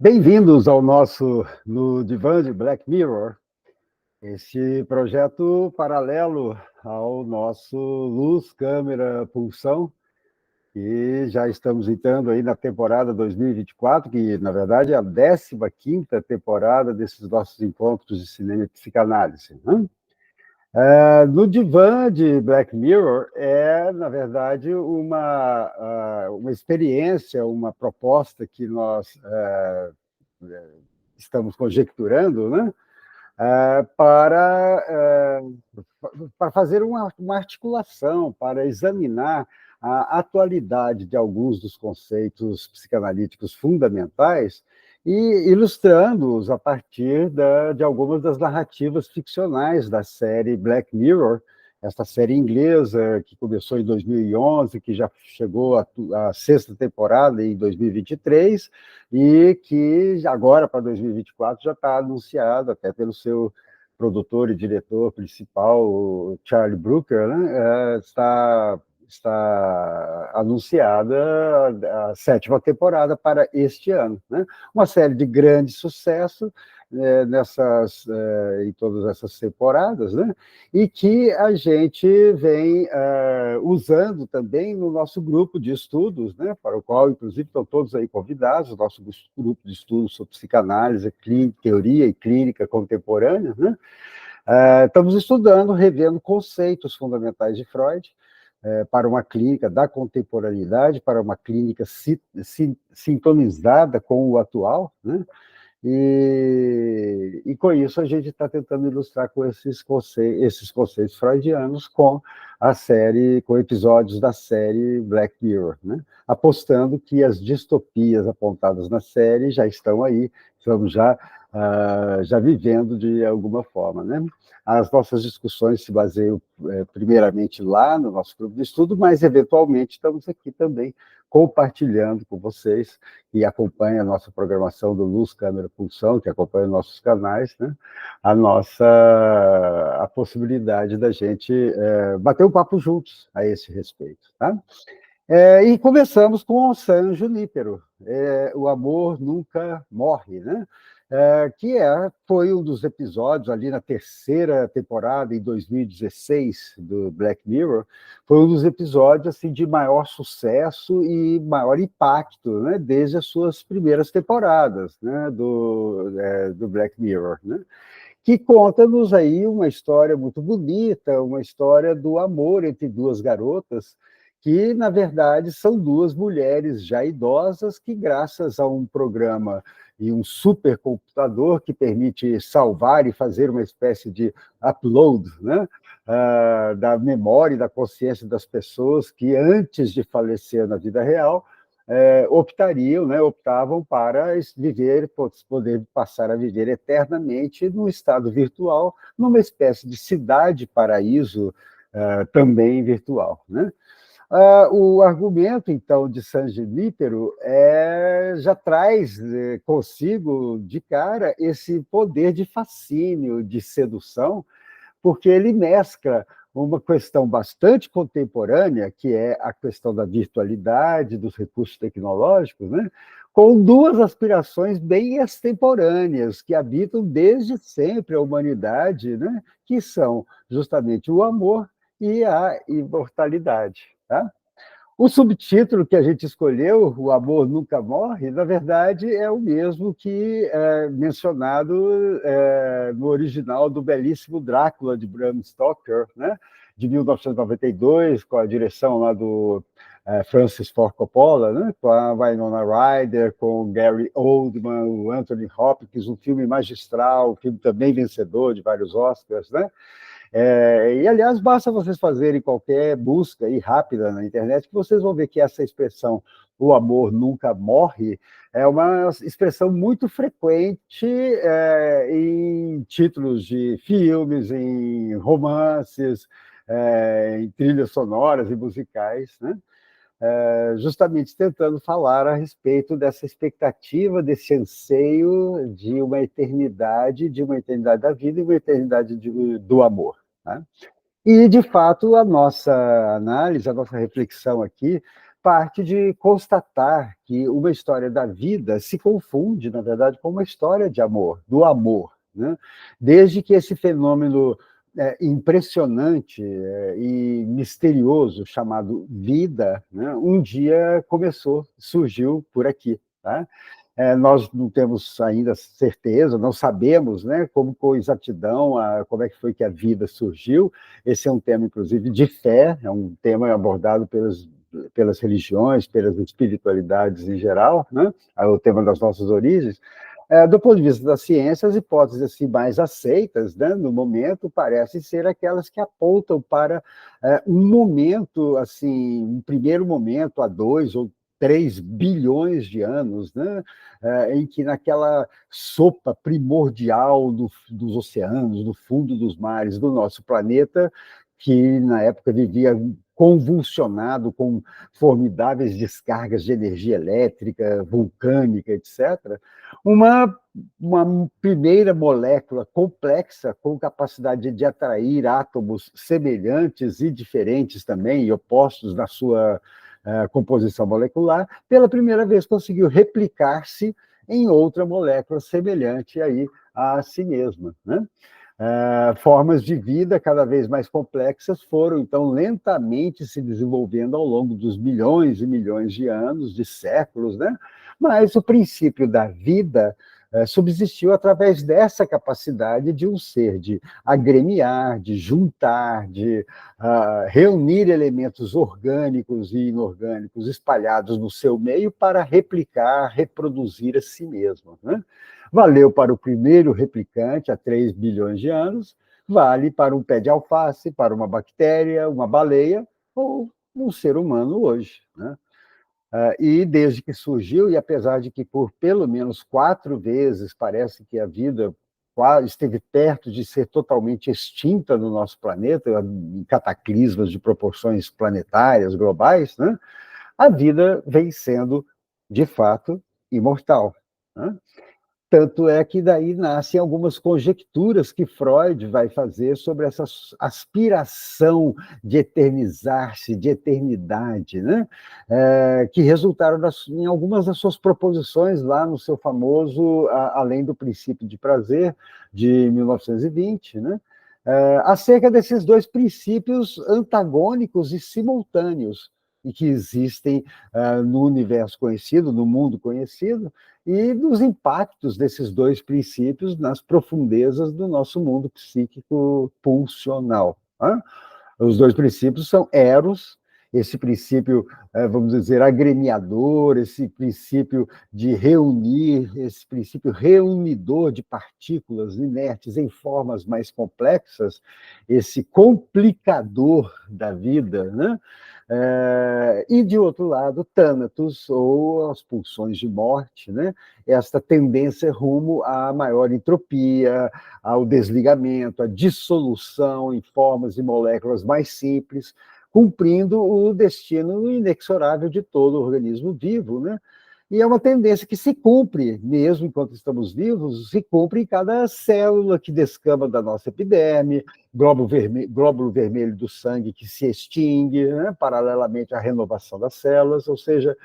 Bem-vindos ao nosso No Divã de Black Mirror, esse projeto paralelo ao nosso Luz, Câmera, Pulsão, e já estamos entrando aí na temporada 2024, que na verdade é a 15ª temporada desses nossos encontros de cinema e psicanálise, né? No Divã de Black Mirror é, na verdade, uma experiência, uma proposta que nós estamos conjecturando, né? Para fazer uma articulação, para examinar a atualidade de alguns dos conceitos psicanalíticos fundamentais e ilustrando-os a partir de algumas das narrativas ficcionais da série Black Mirror, esta série inglesa que começou em 2011, que já chegou à sexta temporada em 2023 e que agora, para 2024, já está anunciado até pelo seu produtor e diretor principal, o Charlie Brooker, né? Está anunciada a 7ª temporada para este ano, né? Uma série de grande sucesso em todas essas temporadas, né? E que a gente vem usando também no nosso grupo de estudos, né? Para o qual, inclusive, estão todos aí convidados, o nosso grupo de estudos sobre psicanálise, teoria e clínica contemporânea, né? Estamos estudando, revendo conceitos fundamentais de Freud para uma clínica da contemporaneidade, para uma clínica sintonizada com o atual, né? E com isso a gente está tentando ilustrar com esses conceitos freudianos com episódios da série Black Mirror, né? Apostando que as distopias apontadas na série já estão aí, estamos já vivendo de alguma forma, né? As nossas discussões se baseiam primeiramente lá no nosso grupo de estudo, mas eventualmente estamos aqui também compartilhando com vocês que acompanha a nossa programação do Luz, Câmera, Pulsão, que acompanha nossos canais, né? A possibilidade da gente bater um papo juntos a esse respeito, tá? E começamos com o San Junípero, O Amor Nunca Morre, né? Foi um dos episódios ali na 3ª temporada, em 2016, do Black Mirror, foi um dos episódios assim, de maior sucesso e maior impacto, né? Desde as suas primeiras temporadas, né? do Black Mirror, né? Que conta-nos aí uma história muito bonita, uma história do amor entre duas garotas, que, na verdade, são duas mulheres já idosas que, graças a um programa e um supercomputador que permite salvar e fazer uma espécie de upload, né, da memória e da consciência das pessoas que, antes de falecer na vida real, optavam para poder passar a viver eternamente num estado virtual, numa espécie de cidade-paraíso também virtual, né? O argumento, então, de San Junípero já traz consigo, de cara, esse poder de fascínio, de sedução, porque ele mescla uma questão bastante contemporânea, que é a questão da virtualidade, dos recursos tecnológicos, né? Com duas aspirações bem extemporâneas, que habitam desde sempre a humanidade, né? Que são justamente o amor e a imortalidade. Tá? O subtítulo que a gente escolheu, O Amor Nunca Morre, na verdade é o mesmo que mencionado no original do belíssimo Drácula, de Bram Stoker, né? De 1992, com a direção lá do Francis Ford Coppola, né? Com a Winona Ryder, com o Gary Oldman, o Anthony Hopkins, um filme magistral, um filme também vencedor de vários Oscars, né? E, aliás, basta vocês fazerem qualquer busca aí rápida na internet que vocês vão ver que essa expressão, o amor nunca morre, é uma expressão muito frequente em títulos de filmes, em romances, em trilhas sonoras e musicais, né? Justamente tentando falar a respeito dessa expectativa, desse anseio de uma eternidade da vida e uma eternidade do amor. Né? E, de fato, a nossa análise, a nossa reflexão aqui parte de constatar que uma história da vida se confunde, na verdade, com uma história de amor, do amor, né? Desde que esse fenômeno impressionante e misterioso chamado vida, né, um dia surgiu por aqui, tá? Nós não temos ainda certeza, não sabemos, né, como com exatidão, como é que foi que a vida surgiu. Esse é um tema, inclusive, de fé, é um tema abordado pelas religiões, pelas espiritualidades em geral, né? É o tema das nossas origens. Do ponto de vista da ciência, as hipóteses assim, mais aceitas, né, no momento parecem ser aquelas que apontam para um momento, assim, um primeiro momento há 2 ou 3 bilhões de anos, né, em que naquela sopa primordial dos oceanos, do fundo dos mares do nosso planeta, que na época vivia convulsionado com formidáveis descargas de energia elétrica, vulcânica, etc., uma primeira molécula complexa, com capacidade de atrair átomos semelhantes e diferentes também, e opostos na sua composição molecular, pela primeira vez conseguiu replicar-se em outra molécula semelhante aí a si mesma, né? Formas de vida cada vez mais complexas foram, então, lentamente se desenvolvendo ao longo dos milhões e milhões de anos, de séculos, né? Mas o princípio da vida subsistiu através dessa capacidade de um ser de agremiar, de juntar, de reunir elementos orgânicos e inorgânicos espalhados no seu meio para replicar, reproduzir a si mesmo, né? Valeu para o primeiro replicante há 3 bilhões de anos, vale para um pé de alface, para uma bactéria, uma baleia ou um ser humano hoje, né? E desde que surgiu, e apesar de que por pelo menos 4 vezes parece que a vida esteve perto de ser totalmente extinta no nosso planeta, em cataclismas de proporções planetárias, globais, né? A vida vem sendo, de fato, imortal, né? Tanto é que daí nascem algumas conjecturas que Freud vai fazer sobre essa aspiração de eternizar-se, de eternidade, né? Que resultaram em algumas das suas proposições lá no seu famoso Além do Princípio de Prazer, de 1920, né? Acerca desses dois princípios antagônicos e simultâneos e que existem no universo conhecido, no mundo conhecido, e dos impactos desses dois princípios nas profundezas do nosso mundo psíquico pulsional, né? Os dois princípios são Eros, esse princípio, vamos dizer, agremiador, esse princípio de reunir, esse princípio reunidor de partículas inertes em formas mais complexas, esse complicador da vida, né? E, de outro lado, Thanatos, ou as pulsões de morte, né? Esta tendência rumo à maior entropia, ao desligamento, à dissolução em formas e moléculas mais simples, cumprindo o destino inexorável de todo organismo vivo, né? E é uma tendência que se cumpre, mesmo enquanto estamos vivos, se cumpre em cada célula que descama da nossa epiderme, glóbulo vermelho do sangue que se extingue, né, paralelamente à renovação das células, ou seja,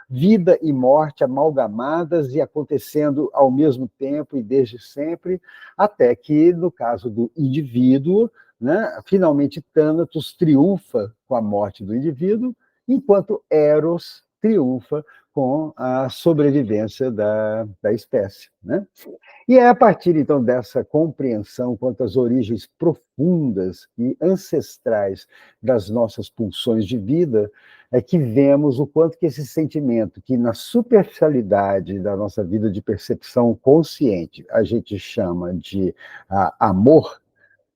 vida e morte amalgamadas e acontecendo ao mesmo tempo e desde sempre, até que, no caso do indivíduo, né, finalmente Thanatos triunfa com a morte do indivíduo, enquanto Eros triunfa com a sobrevivência da espécie, né? E é a partir, então, dessa compreensão quanto às origens profundas e ancestrais das nossas pulsões de vida, é que vemos o quanto que esse sentimento, que na superficialidade da nossa vida de percepção consciente a gente chama de amor,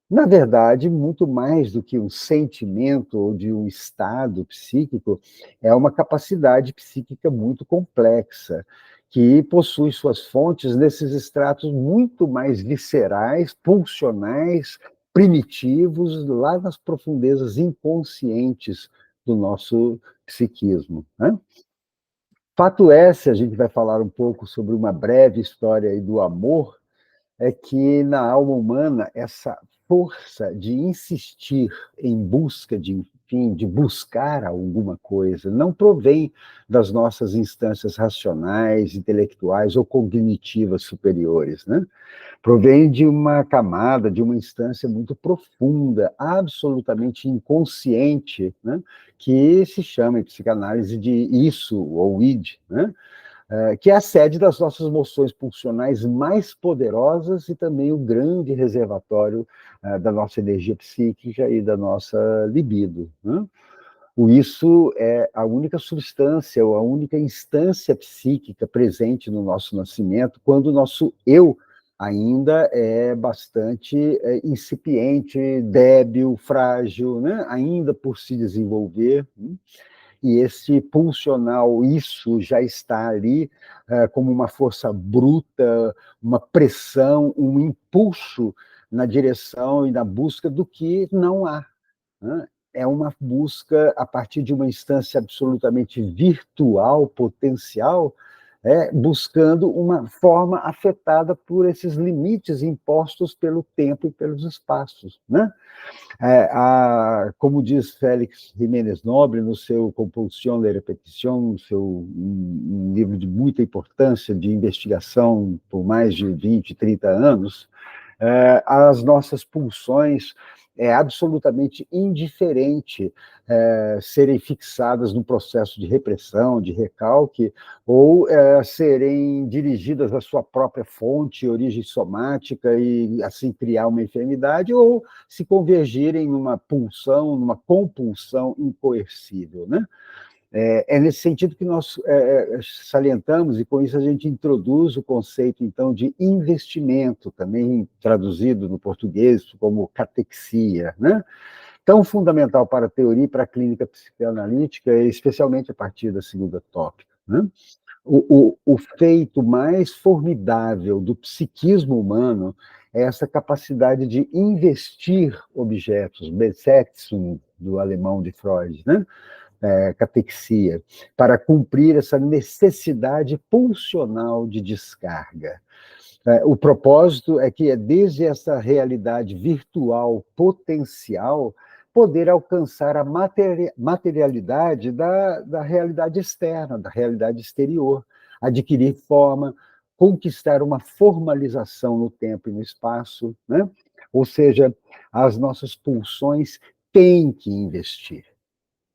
na verdade, muito mais do que um sentimento ou de um estado psíquico, é uma capacidade psíquica muito complexa, que possui suas fontes nesses estratos muito mais viscerais, pulsionais, primitivos, lá nas profundezas inconscientes do nosso psiquismo, né? Fato é, se a gente vai falar um pouco sobre uma breve história aí do amor, é que na alma humana essa força de insistir em busca enfim, de buscar alguma coisa, não provém das nossas instâncias racionais, intelectuais ou cognitivas superiores, né? Provém de uma camada, de uma instância muito profunda, absolutamente inconsciente, né? Que se chama em psicanálise de isso, ou id, né? Que é a sede das nossas emoções pulsionais mais poderosas e também o grande reservatório da nossa energia psíquica e da nossa libido, né? O isso é a única substância, ou a única instância psíquica presente no nosso nascimento, quando o nosso eu ainda é bastante incipiente, débil, frágil, né? Ainda por se desenvolver, né? E esse pulsional, isso já está ali como uma força bruta, uma pressão, um impulso na direção e na busca do que não há, né? É uma busca a partir de uma instância absolutamente virtual, potencial, buscando uma forma afetada por esses limites impostos pelo tempo e pelos espaços, né? Como diz Félix Jiménez Nobre no seu Compulsão de Repetição, no seu um livro de muita importância de investigação por mais de 20, 30 anos, as nossas pulsões é absolutamente indiferente serem fixadas no processo de repressão, de recalque, ou serem dirigidas à sua própria fonte, origem somática, e assim criar uma enfermidade, ou se convergirem numa pulsão, numa compulsão incoercível, né? É nesse sentido que nós salientamos, e com isso a gente introduz o conceito, então, de investimento, também traduzido no português como catexia, né? Tão fundamental para a teoria e para a clínica psicanalítica, especialmente a partir da segunda tópica, né? O feito mais formidável do psiquismo humano é essa capacidade de investir objetos, Besetzung, do alemão de Freud, né? Catexia, para cumprir essa necessidade pulsional de descarga. O propósito é que é desde essa realidade virtual potencial poder alcançar a materialidade da realidade externa, da realidade exterior, adquirir forma, conquistar uma formalização no tempo e no espaço, né? Ou seja, as nossas pulsões têm que investir.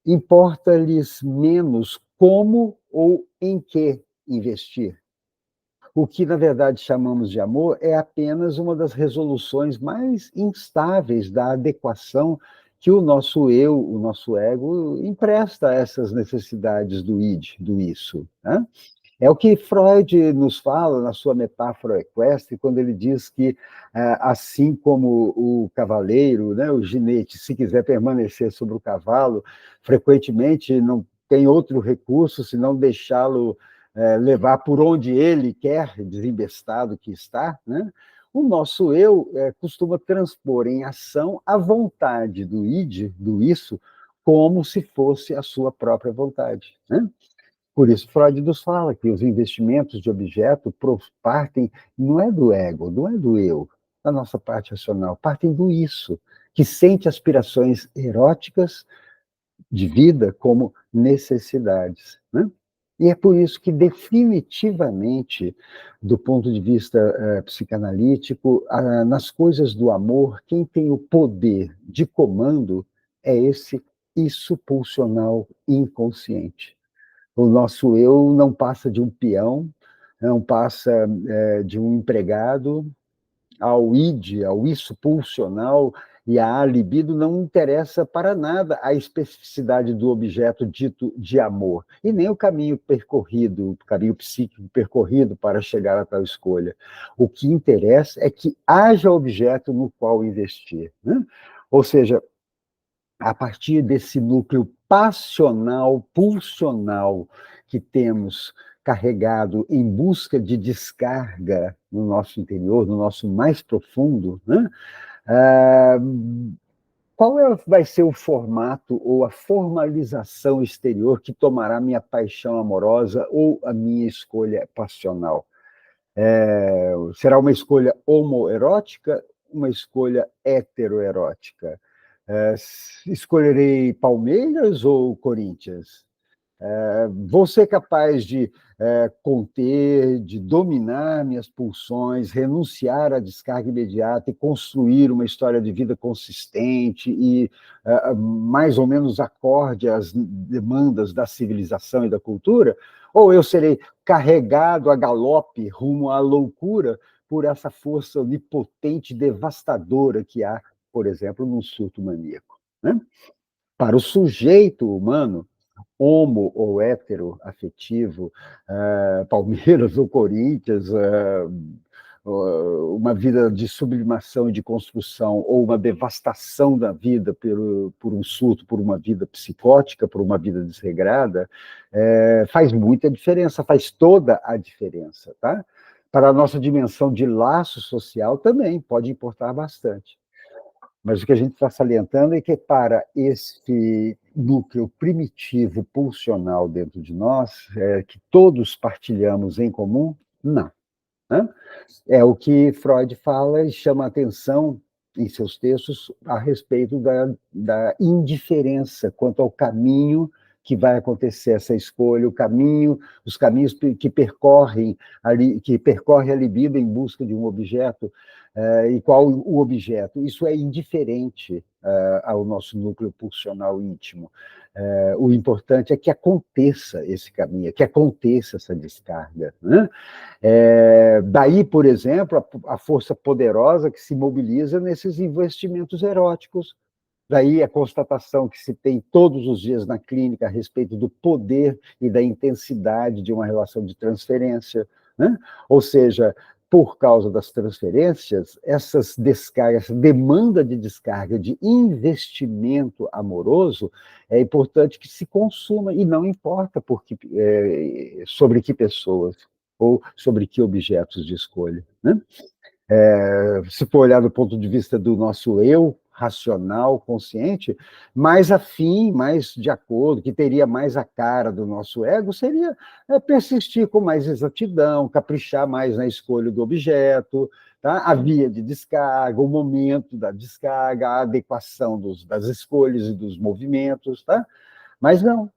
Importa-lhes menos como ou em que investir. O que, na verdade, chamamos de amor é apenas uma das resoluções mais instáveis da adequação que o nosso eu, o nosso ego, empresta a essas necessidades do id, do isso, né? É o que Freud nos fala na sua metáfora equestre, quando ele diz que, assim como o cavaleiro, né, o ginete, se quiser permanecer sobre o cavalo, frequentemente não tem outro recurso senão deixá-lo levar por onde ele quer, desembestado que está, né? O nosso eu costuma transpor em ação a vontade do id, do isso, como se fosse a sua própria vontade, né? Por isso, Freud nos fala que os investimentos de objeto partem, não é do ego, não é do eu, da nossa parte racional, partem do isso, que sente aspirações eróticas de vida como necessidades, né? E é por isso que, definitivamente, do ponto de vista psicanalítico, nas coisas do amor, quem tem o poder de comando é esse isso pulsional inconsciente. O nosso eu não passa de um peão, não passa de um empregado, ao id, ao isso pulsional e à libido não interessa para nada a especificidade do objeto dito de amor, e nem o caminho percorrido, o caminho psíquico percorrido para chegar a tal escolha. O que interessa é que haja objeto no qual investir, né? Ou seja, a partir desse núcleo passional, pulsional que temos carregado em busca de descarga no nosso interior, no nosso mais profundo, né? Qual vai ser o formato ou a formalização exterior que tomará minha paixão amorosa ou a minha escolha passional? Será uma escolha homoerótica, uma escolha heteroerótica? Escolherei Palmeiras ou Corinthians? Vou ser capaz de conter, de dominar minhas pulsões, renunciar à descarga imediata e construir uma história de vida consistente e mais ou menos acorde às demandas da civilização e da cultura? Ou eu serei carregado a galope rumo à loucura por essa força onipotente, devastadora que há, por exemplo, num surto maníaco, né? Para o sujeito humano, homo ou hétero afetivo, Palmeiras ou Corinthians, uma vida de sublimação e de construção, ou uma devastação da vida por um surto, por uma vida psicótica, por uma vida desregrada, faz muita diferença, faz toda a diferença, tá? Para a nossa dimensão de laço social também pode importar bastante. Mas o que a gente está salientando é que para esse núcleo primitivo, pulsional dentro de nós, que todos partilhamos em comum, não, né? É o que Freud fala e chama a atenção em seus textos a respeito da indiferença quanto ao caminho que vai acontecer essa escolha, os caminhos que percorre a libido em busca de um objeto, e qual o objeto. Isso é indiferente ao nosso núcleo pulsional íntimo. O importante é que aconteça esse caminho, que aconteça essa descarga, né? Daí, por exemplo, a força poderosa que se mobiliza nesses investimentos eróticos. Daí a constatação que se tem todos os dias na clínica a respeito do poder e da intensidade de uma relação de transferência, né? Ou seja, por causa das transferências, essas descargas, essa demanda de descarga, de investimento amoroso, é importante que se consuma, e não importa sobre que pessoas ou sobre que objetos de escolha, né? Se for olhar do ponto de vista do nosso eu racional, consciente, mais afim, mais de acordo, que teria mais a cara do nosso ego, seria persistir com mais exatidão, caprichar mais na escolha do objeto, tá? A via de descarga, o momento da descarga, a adequação das escolhas e dos movimentos, tá? Mas não,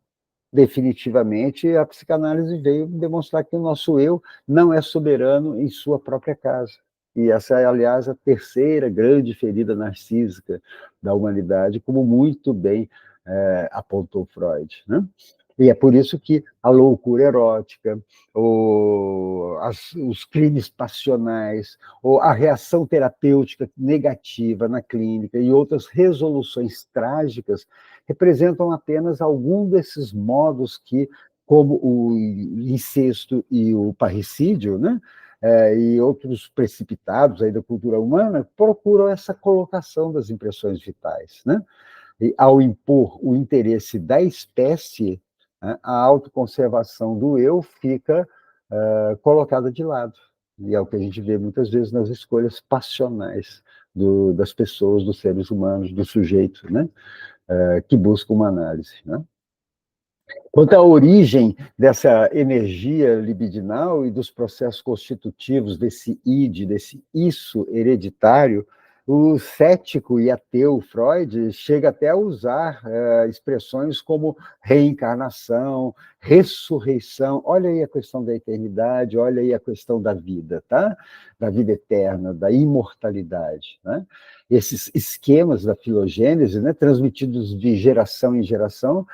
definitivamente a psicanálise veio demonstrar que o nosso eu não é soberano em sua própria casa. E essa é, aliás, a terceira grande ferida narcísica da humanidade, como muito bem apontou Freud, né? E é por isso que a loucura erótica, os crimes passionais, ou a reação terapêutica negativa na clínica e outras resoluções trágicas representam apenas algum desses modos que, como o incesto e o parricídio, né, e outros precipitados aí da cultura humana, procuram essa colocação das impressões vitais, né? E, ao impor o interesse da espécie, né, a autoconservação do eu fica colocada de lado. E é o que a gente vê muitas vezes nas escolhas passionais das pessoas, dos seres humanos, do sujeito, né, que busca uma análise, né? Quanto à origem dessa energia libidinal e dos processos constitutivos desse id, desse isso hereditário, o cético e ateu Freud chega até a usar expressões como reencarnação, ressurreição. Olha aí a questão da eternidade, olha aí a questão da vida, tá? Da vida eterna, da imortalidade, né? Esses esquemas da filogênese, né, transmitidos de geração em geração,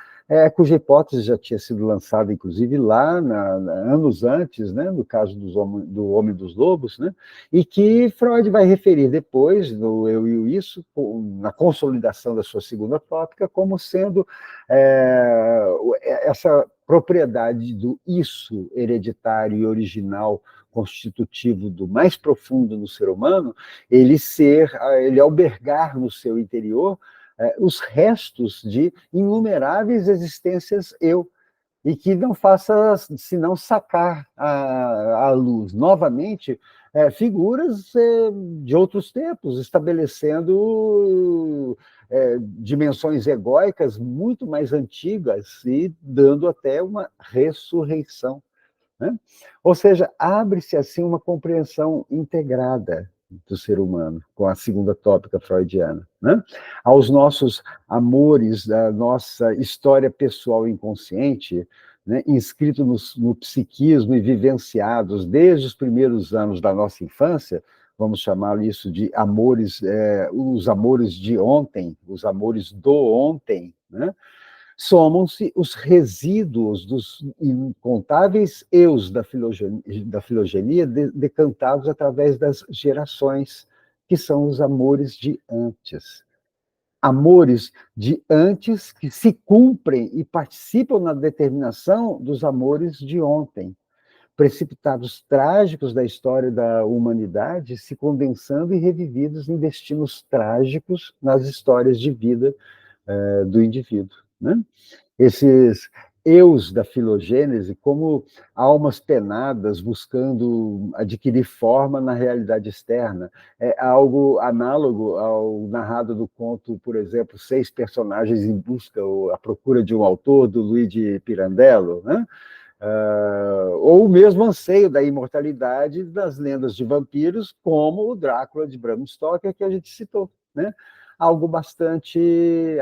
cuja hipótese já tinha sido lançada, inclusive, lá anos antes, né, no caso do Homem dos Lobos, né, e que Freud vai referir depois, no Eu e o Isso, na consolidação da sua segunda tópica, como sendo essa propriedade do isso hereditário e original, constitutivo do mais profundo no ser humano, ele albergar no seu interior os restos de inumeráveis existências eu, e que não faça senão sacar à luz novamente figuras de outros tempos, estabelecendo dimensões egóicas muito mais antigas e dando até uma ressurreição, né? Ou seja, abre-se assim uma compreensão integrada do ser humano, com a segunda tópica freudiana, né? Aos nossos amores, da nossa história pessoal inconsciente, né, inscrito no psiquismo e vivenciados desde os primeiros anos da nossa infância, vamos chamar isso de amores, os amores de ontem, os amores do ontem, né? Somam-se os resíduos dos incontáveis eus da filogenia decantados através das gerações, que são os amores de antes. Amores de antes que se cumprem e participam na determinação dos amores de ontem. Precipitados trágicos da história da humanidade se condensando e revividos em destinos trágicos nas histórias de vida do indivíduo, né? Esses eus da filogênese como almas penadas buscando adquirir forma na realidade externa. É algo análogo ao narrado do conto, por exemplo, Seis Personagens em Busca, ou A Procura de um Autor, do Luigi Pirandello, né? Ou o mesmo anseio da imortalidade das lendas de vampiros, como o Drácula de Bram Stoker, que a gente citou, né? Algo bastante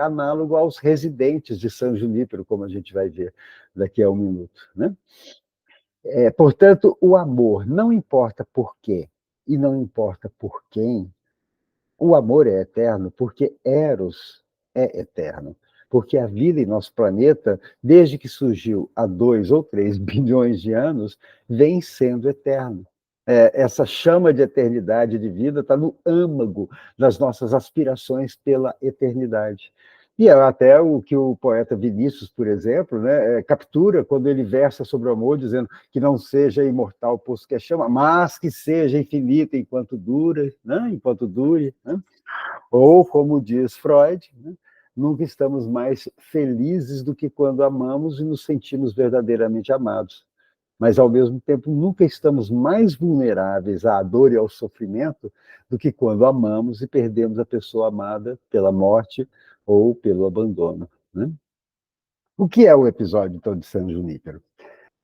análogo aos Residentes de San Junípero, como a gente vai ver daqui a um minuto, né? Portanto, o amor, não importa por quê e não importa por quem, o amor é eterno porque Eros é eterno. Porque a vida em nosso planeta, desde que surgiu há 2 ou 3 bilhões de anos, vem sendo eterno. Essa chama de eternidade de vida está no âmago das nossas aspirações pela eternidade. E é até o que o poeta Vinícius, por exemplo, né, captura quando ele versa sobre o amor, dizendo que não seja imortal, posto que é chama, mas que seja infinito enquanto dura, né, enquanto dure. Né? Ou, como diz Freud, né, nunca estamos mais felizes do que quando amamos e nos sentimos verdadeiramente amados. Mas, ao mesmo tempo, nunca estamos mais vulneráveis à dor e ao sofrimento do que quando amamos e perdemos a pessoa amada pela morte ou pelo abandono. Né? O que é o episódio, então, de San Junípero?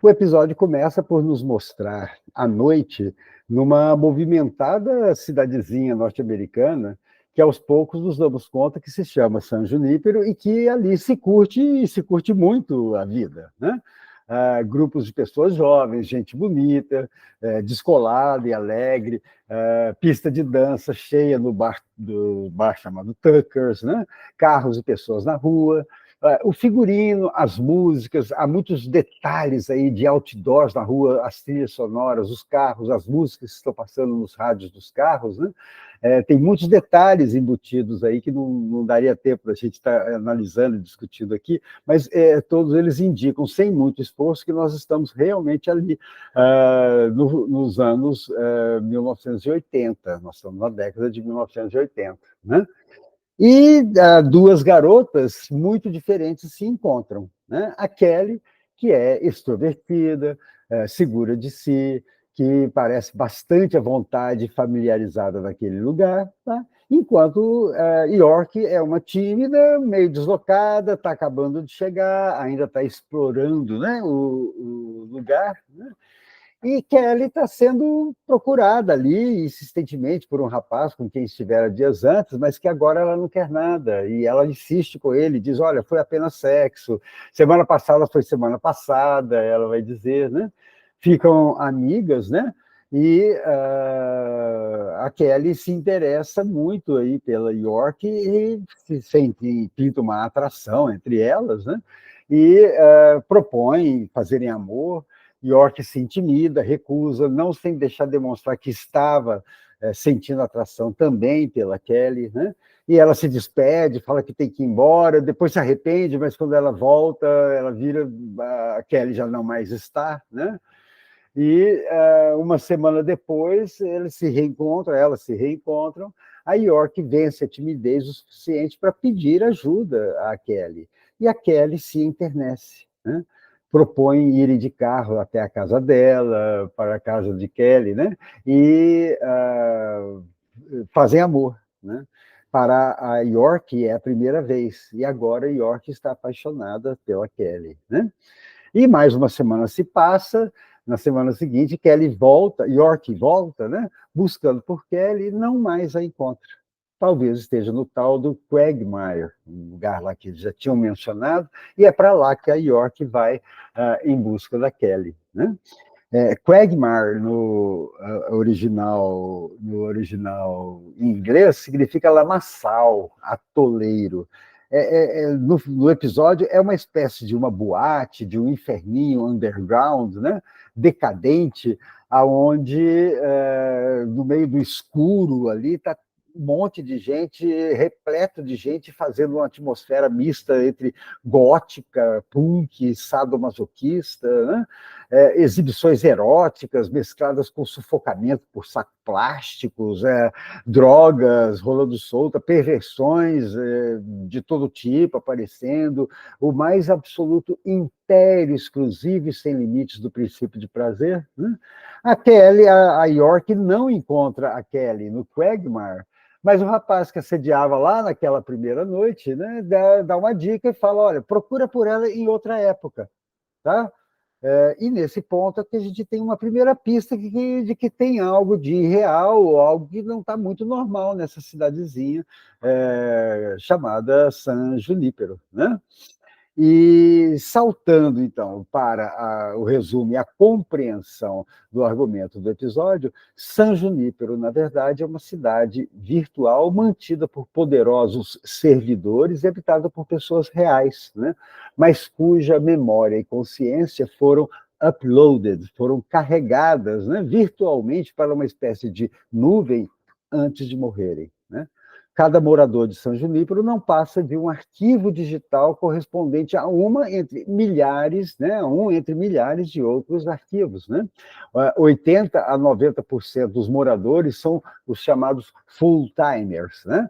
O episódio começa por nos mostrar, à noite, numa movimentada cidadezinha norte-americana, que aos poucos nos damos conta que se chama San Junípero e que ali se curte, e se curte muito a vida, né? Grupos de pessoas jovens, gente bonita, descolada e alegre, pista de dança cheia no bar chamado Tuckers, né? Carros e pessoas na rua, o figurino, as músicas, há muitos detalhes aí de outdoors na rua, as trilhas sonoras, os carros, as músicas que estão passando nos rádios dos carros, né? Tem muitos detalhes embutidos aí que não daria tempo da gente estar analisando e discutindo aqui, mas todos eles indicam, sem muito esforço, que nós estamos realmente ali nos anos 1980, nós estamos na década de 1980, né? E duas garotas muito diferentes se encontram, né? A Kelly, que é extrovertida, segura de si, que parece bastante à vontade, familiarizada naquele lugar, tá? Enquanto York é uma tímida, meio deslocada, está acabando de chegar, ainda está explorando, né, o lugar, né? E Kelly está sendo procurada ali insistentemente por um rapaz com quem estivera dias antes, mas que agora ela não quer nada. E ela insiste com ele, diz: olha, foi apenas sexo. Semana passada foi semana passada, ela vai dizer, né? Ficam amigas, né? E a Kelly se interessa muito aí pela York e se sente, pinta uma atração entre elas, né? E propõe fazerem amor. York se intimida, recusa, não sem deixar demonstrar que estava sentindo atração também pela Kelly, né? E ela se despede, fala que tem que ir embora, depois se arrepende, mas quando ela volta, ela vira, a Kelly já não mais está, né? E uma semana depois, elas se reencontram, a York vence a timidez o suficiente para pedir ajuda à Kelly. E a Kelly se internece, né? Propõe irem de carro até a casa dela, para a casa de Kelly, né? E fazem amor, né? Para a York é a primeira vez, e agora a York está apaixonada pela Kelly, né? E mais uma semana se passa, Na semana seguinte, Kelly volta, York volta, né, buscando por Kelly e não mais a encontra. Talvez esteja no tal do Quagmire, um lugar lá que eles já tinham mencionado, e é para lá que a York vai em busca da Kelly. Né? Quagmire, no original em inglês, significa lamaçal, atoleiro. No episódio, é uma espécie de uma boate, de um inferninho underground, né? Decadente, aonde no meio do escuro ali está um monte de gente, repleto de gente, fazendo uma atmosfera mista entre gótica, punk, sadomasoquista, né? Exibições eróticas mescladas com sufocamento por sacos plásticos, drogas rolando solta, perversões de todo tipo aparecendo, o mais absoluto império exclusivo e sem limites do princípio de prazer. Né? A York não encontra a Kelly no Quagmire, mas o rapaz que assediava lá naquela primeira noite, né, dá uma dica e fala, olha, procura por ela em outra época, tá? E nesse ponto é que a gente tem uma primeira pista de que tem algo de irreal, ou algo que não está muito normal nessa cidadezinha chamada San Junípero. Né? E saltando, então, para o resumo e a compreensão do argumento do episódio, San Junípero, na verdade, é uma cidade virtual mantida por poderosos servidores e habitada por pessoas reais, né? Mas cuja memória e consciência foram uploaded, foram carregadas, né, virtualmente para uma espécie de nuvem antes de morrerem. Né? Cada morador de São Junípero não passa de um arquivo digital correspondente a uma entre milhares, né, um entre milhares de outros arquivos. Né? 80 a 90% dos moradores são os chamados full-timers, né?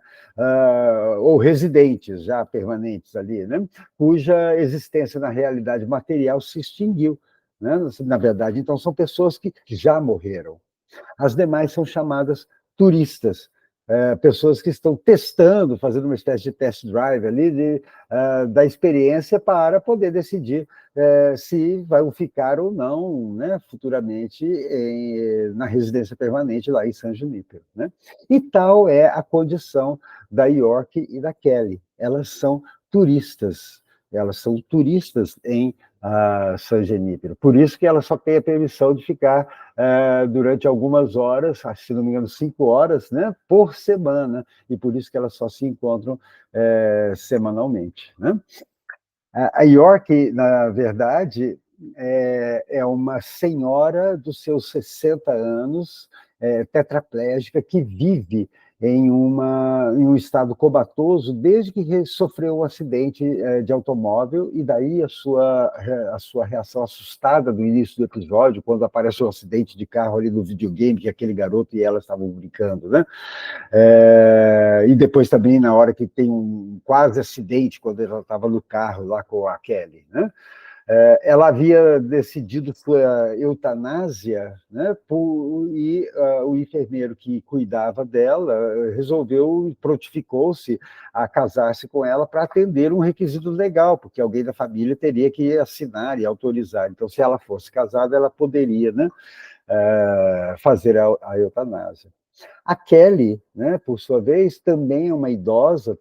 Ou residentes já permanentes ali, né? Cuja existência na realidade material se extinguiu. Né? Na verdade, então, são pessoas que já morreram. As demais são chamadas turistas, pessoas que estão testando, fazendo uma espécie de test drive ali da experiência para poder decidir se vão ficar ou não, né, futuramente na residência permanente lá em San Junípero. Né? E tal é a condição da York e da Kelly. Elas são turistas em San Junípero. Por isso que ela só tem a permissão de ficar durante algumas horas, se não me engano, 5 horas, né, por semana, e por isso que elas só se encontram semanalmente. Né? A York, na verdade, é uma senhora dos seus 60 anos, tetraplégica, que vive em um estado comatoso desde que sofreu um acidente de automóvel, e daí a sua reação assustada do início do episódio, quando aparece um acidente de carro ali no videogame, que aquele garoto e ela estavam brincando, né? E depois também na hora que tem um quase acidente, quando ela estava no carro lá com a Kelly, né? Ela havia decidido sua eutanásia, né, e o enfermeiro que cuidava dela resolveu, prontificou-se a casar-se com ela para atender um requisito legal, porque alguém da família teria que assinar e autorizar. Então, se ela fosse casada, ela poderia, né, fazer a eutanásia. A Kelly, né, por sua vez, também é uma idosa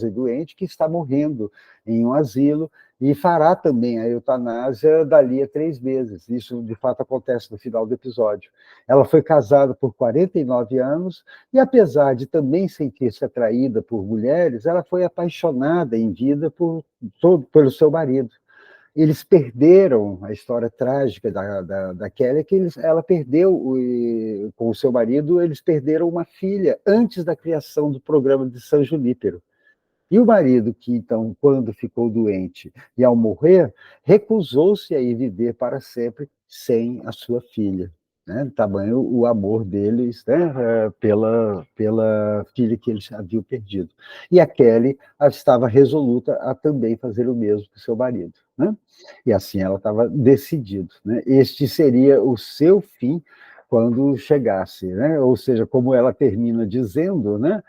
e doente que está morrendo em um asilo e fará também a eutanásia dali a 3 meses. Isso, de fato, acontece no final do episódio. Ela foi casada por 49 anos e, apesar de também sentir-se atraída por mulheres, ela foi apaixonada em vida pelo seu marido. Eles perderam a história trágica da Kelly, que ela perdeu, com o seu marido, eles perderam uma filha antes da criação do programa de San Junípero. E o marido, que então, quando ficou doente e ao morrer, recusou-se a ir viver para sempre sem a sua filha. Né? Tamanho o amor deles, né, pela filha que eles haviam perdido. E a Kelly estava resoluta a também fazer o mesmo com seu marido. Né? E assim ela estava decidida. Né? Este seria o seu fim quando chegasse. Né? Ou seja, como ela termina dizendo, né?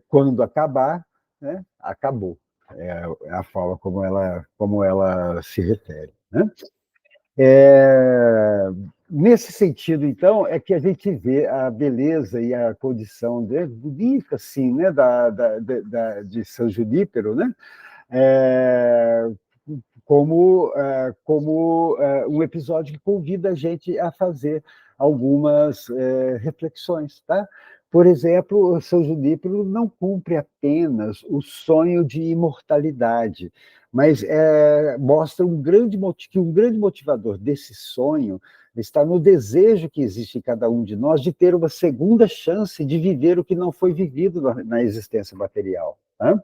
Quando acabar, né? Acabou. É a forma como ela se refere. Né? É, nesse sentido, então, é que a gente vê a beleza e a condição bonita, assim, né, de São Junípero, né, é, como um episódio que convida a gente a fazer algumas reflexões, tá? Por exemplo, São Junípero não cumpre apenas o sonho de imortalidade, mas mostra que um grande motivador desse sonho está no desejo que existe em cada um de nós de ter uma segunda chance de viver o que não foi vivido na existência material. Tá?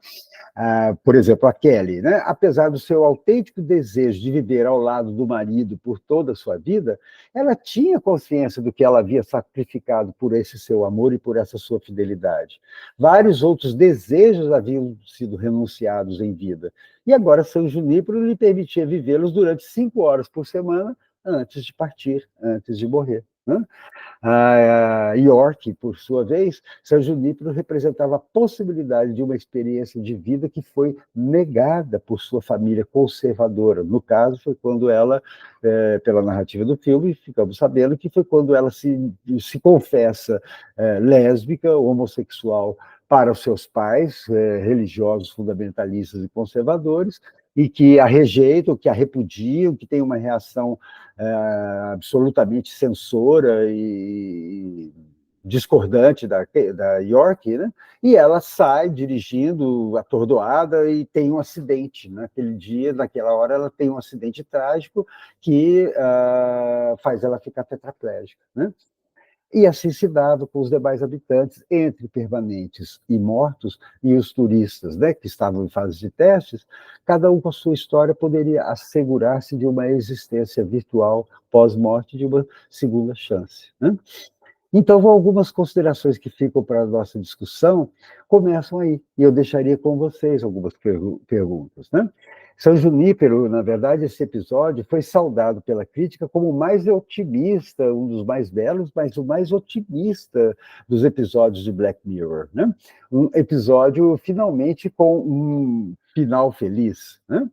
Por exemplo, a Kelly, né? Apesar do seu autêntico desejo de viver ao lado do marido por toda a sua vida, ela tinha consciência do que ela havia sacrificado por esse seu amor e por essa sua fidelidade. Vários outros desejos haviam sido renunciados em vida, e agora São Junípero lhe permitia vivê-los durante 5 horas por semana antes de partir, antes de morrer. Né? A York, por sua vez, São Junípero representava a possibilidade de uma experiência de vida que foi negada por sua família conservadora. No caso, foi quando ela, pela narrativa do filme, ficamos sabendo que foi quando ela se confessa lésbica, homossexual, para os seus pais, religiosos, fundamentalistas e conservadores, e que a rejeitam, que a repudiam, que tem uma reação absolutamente censora e discordante da York, né? E ela sai dirigindo atordoada e tem um acidente. Naquele dia, naquela hora, ela tem um acidente trágico que faz ela ficar tetraplégica. Né? E assim se dava com os demais habitantes, entre permanentes e mortos, e os turistas, né, que estavam em fase de testes, cada um com a sua história poderia assegurar-se de uma existência virtual pós-morte, de uma segunda chance. Né? Então, algumas considerações que ficam para a nossa discussão começam aí, e eu deixaria com vocês algumas perguntas. Né? São Junípero, na verdade, esse episódio foi saudado pela crítica como o mais otimista, um dos mais belos, mas o mais otimista dos episódios de Black Mirror. Né? Um episódio, finalmente, com um final feliz. Né?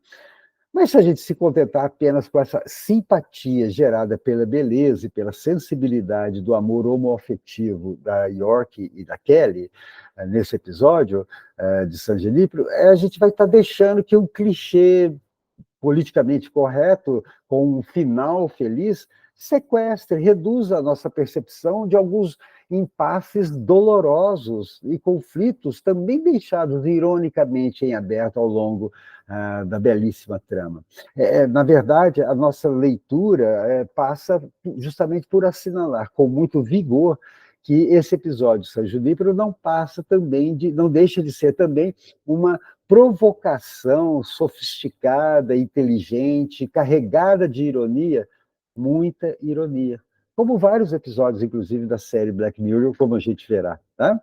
Mas se a gente se contentar apenas com essa simpatia gerada pela beleza e pela sensibilidade do amor homoafetivo da York e da Kelly, nesse episódio de San Junipero, a gente vai estar deixando que um clichê politicamente correto, com um final feliz, sequestre, reduz a nossa percepção de alguns impasses dolorosos e conflitos também deixados ironicamente em aberto ao longo da belíssima trama. Na verdade, a nossa leitura passa justamente por assinalar com muito vigor que esse episódio de San Junípero não deixa de ser também uma provocação sofisticada, inteligente, carregada de ironia, muita ironia. Como vários episódios, inclusive, da série Black Mirror, como a gente verá. Tá?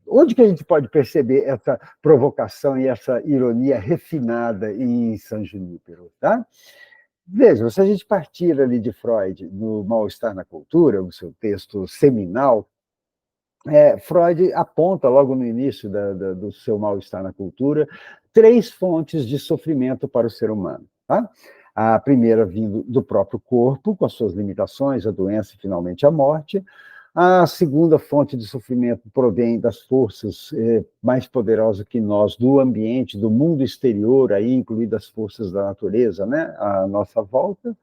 Onde que a gente pode perceber essa provocação e essa ironia refinada em San Junípero? Tá? Veja, se a gente partir ali de Freud, no Mal-Estar na Cultura, o seu texto seminal, Freud aponta logo no início do seu Mal-Estar na Cultura 3 fontes de sofrimento para o ser humano. Tá? A primeira vindo do próprio corpo, com as suas limitações, a doença e finalmente a morte. A segunda fonte de sofrimento provém das forças mais poderosas que nós, do ambiente, do mundo exterior, aí incluídas as forças da natureza, né, à nossa volta.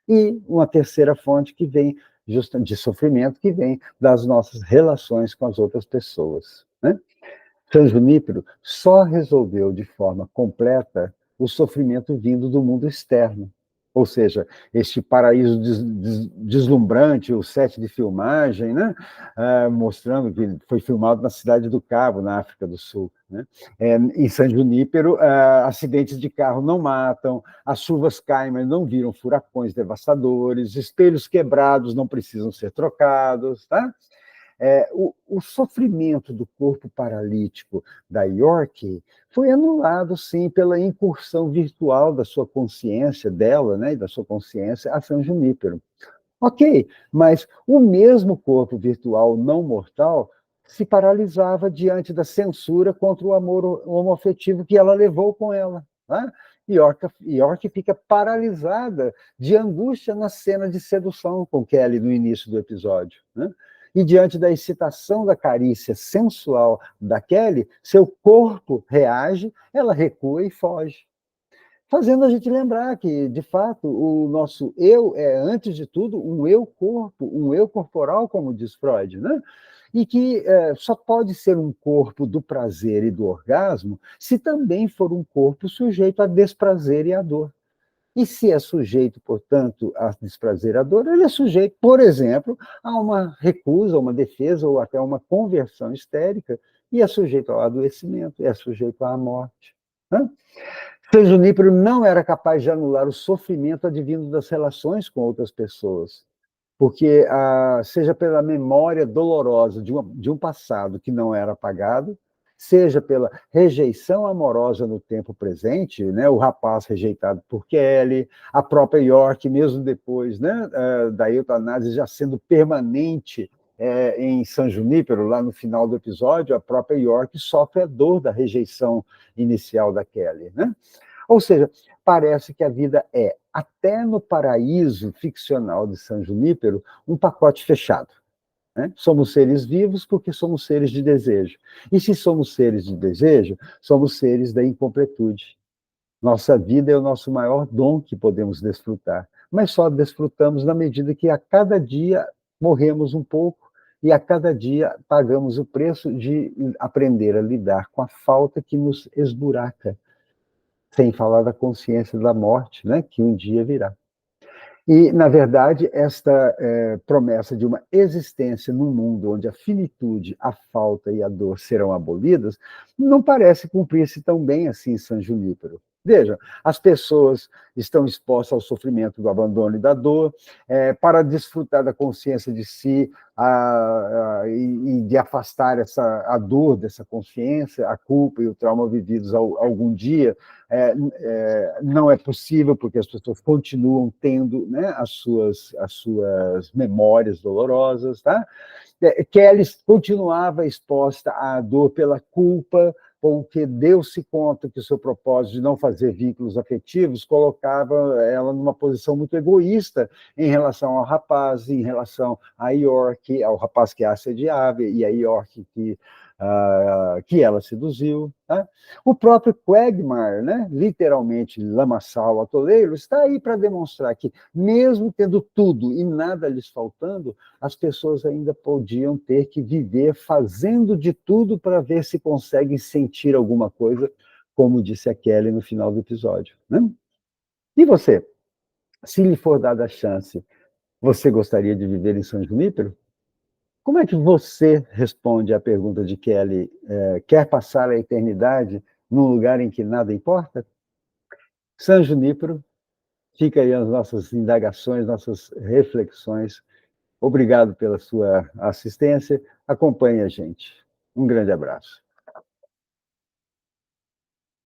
E uma terceira fonte que vem de sofrimento, que vem das nossas relações com as outras pessoas. Né? San Junípero só resolveu de forma completa o sofrimento vindo do mundo externo. Ou seja, este paraíso deslumbrante, o set de filmagem, né? Mostrando que foi filmado na cidade do Cabo, na África do Sul. Né? Em San Junípero, acidentes de carro não matam, as chuvas caem, mas não viram furacões devastadores, espelhos quebrados não precisam ser trocados. Tá? O sofrimento do corpo paralítico da York foi anulado, sim, pela incursão virtual da sua consciência, dela, né, e da sua consciência, a San Junípero. Ok, mas o mesmo corpo virtual não mortal se paralisava diante da censura contra o amor homoafetivo que ela levou com ela. Tá? York fica paralisada de angústia na cena de sedução com Kelly no início do episódio, né? E diante da excitação da carícia sensual da Kelly, seu corpo reage, ela recua e foge. Fazendo a gente lembrar que, de fato, o nosso eu é, antes de tudo, um eu-corpo, um eu corporal, como diz Freud, né? E que só pode ser um corpo do prazer e do orgasmo se também for um corpo sujeito a desprazer e a dor. E se é sujeito, portanto, a desprazer e a dor, ele é sujeito, por exemplo, a uma recusa, uma defesa ou até uma conversão histérica, e é sujeito ao adoecimento, é sujeito à morte. Né? San Junípero não era capaz de anular o sofrimento advindo das relações com outras pessoas, porque, seja pela memória dolorosa de um passado que não era apagado, seja pela rejeição amorosa no tempo presente, né, o rapaz rejeitado por Kelly, a própria York, mesmo depois, né, da eutanásia já sendo permanente em San Junípero, lá no final do episódio, a própria York sofre a dor da rejeição inicial da Kelly, né? Ou seja, parece que a vida é, até no paraíso ficcional de San Junípero, um pacote fechado. Né? Somos seres vivos porque somos seres de desejo. E se somos seres de desejo, somos seres da incompletude. Nossa vida é o nosso maior dom que podemos desfrutar, mas só desfrutamos na medida que a cada dia morremos um pouco e a cada dia pagamos o preço de aprender a lidar com a falta que nos esburaca, sem falar da consciência da morte, né, que um dia virá. E, na verdade, esta promessa de uma existência num mundo onde a finitude, a falta e a dor serão abolidas, não parece cumprir-se tão bem assim em San Junípero. Vejam, as pessoas estão expostas ao sofrimento do abandono e da dor, para desfrutar da consciência de si e de afastar a dor dessa consciência, a culpa e o trauma vividos algum dia, não é possível, porque as pessoas continuam tendo, né, as suas memórias dolorosas. Tá? Kelly continuava exposta à dor pela culpa, porque deu-se conta que o seu propósito de não fazer vínculos afetivos colocava ela numa posição muito egoísta em relação ao rapaz, em relação a York, ao rapaz que a assediava, e a York que ela seduziu. Tá? O próprio Quagmire, né, literalmente lamaçal atoleiro, está aí para demonstrar que, mesmo tendo tudo e nada lhes faltando, as pessoas ainda podiam ter que viver fazendo de tudo para ver se conseguem sentir alguma coisa, como disse a Kelly no final do episódio. Né? E você? Se lhe for dada a chance, você gostaria de viver em São Junípero? Como é que você responde à pergunta de Kelly, quer passar a eternidade num lugar em que nada importa? San Junípero, fica aí as nossas indagações, nossas reflexões. Obrigado pela sua assistência. Acompanhe a gente. Um grande abraço.